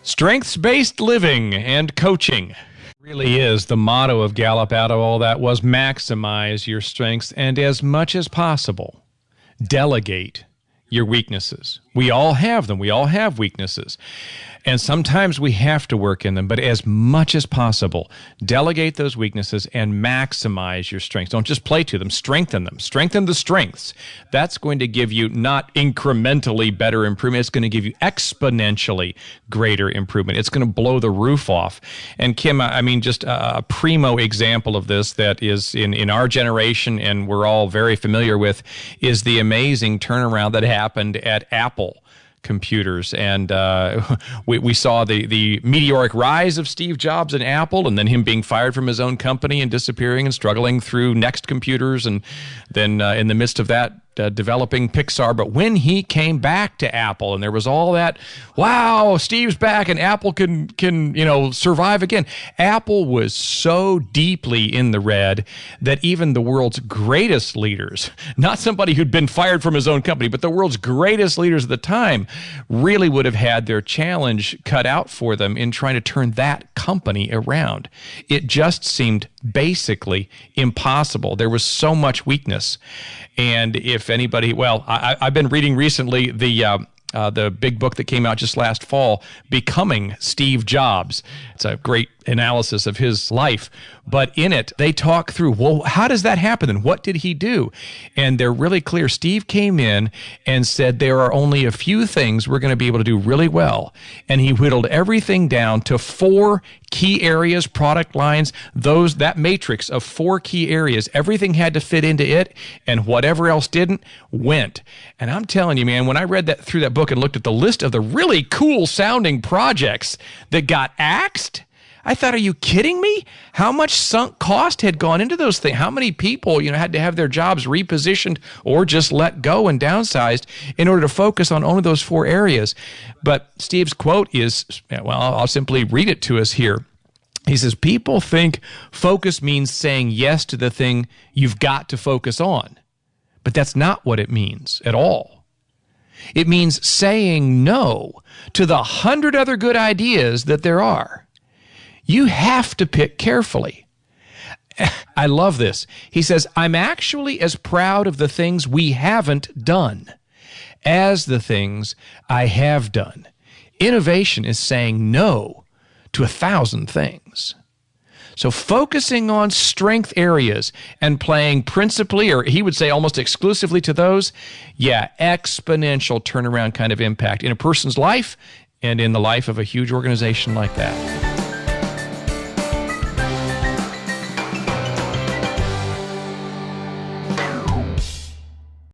Strengths-based living and coaching really is the motto of Gallup. Out of all that was maximize your strengths and as much as possible, delegate your weaknesses. We all have them. We all have weaknesses. And sometimes we have to work in them, but as much as possible, delegate those weaknesses and maximize your strengths. Don't just play to them, strengthen them. Strengthen the strengths. That's going to give you not incrementally better improvement, it's going to give you exponentially greater improvement. It's going to blow the roof off. And Kim, I mean, just a primo example of this that is in our generation and we're all very familiar with is the amazing turnaround that happened at Apple computers. And we saw the meteoric rise of Steve Jobs and Apple, and then him being fired from his own company and disappearing and struggling through Next computers, and then in the midst of that, developing Pixar. But when he came back to Apple and there was all that, wow, Steve's back and Apple can survive again. Apple was so deeply in the red that even the world's greatest leaders, not somebody who'd been fired from his own company, but the world's greatest leaders at the time really would have had their challenge cut out for them in trying to turn that company around. It just seemed basically impossible. There was so much weakness. And if anybody, I've been reading recently the big book that came out just last fall, Becoming Steve Jobs. It's a great analysis of his life. But in it, they talk through, well, how does that happen and what did he do? And they're really clear. Steve came in and said there are only a few things we're going to be able to do really well. And he whittled everything down to 4 key areas, product lines, that matrix of 4 key areas. Everything had to fit into it, and whatever else didn't, went. And I'm telling you, man, when I read that through that book and looked at the list of the really cool sounding projects that got axed, I thought, are you kidding me? How much sunk cost had gone into those things? How many people, had to have their jobs repositioned or just let go and downsized in order to focus on only those 4 areas? But Steve's quote is, I'll simply read it to us here. He says, people think focus means saying yes to the thing you've got to focus on. But that's not what it means at all. It means saying no to the 100 other good ideas that there are. You have to pick carefully. I love this. He says, I'm actually as proud of the things we haven't done as the things I have done. Innovation is saying no to 1,000 things. So focusing on strength areas and playing principally, or he would say almost exclusively to those, exponential turnaround kind of impact in a person's life and in the life of a huge organization like that.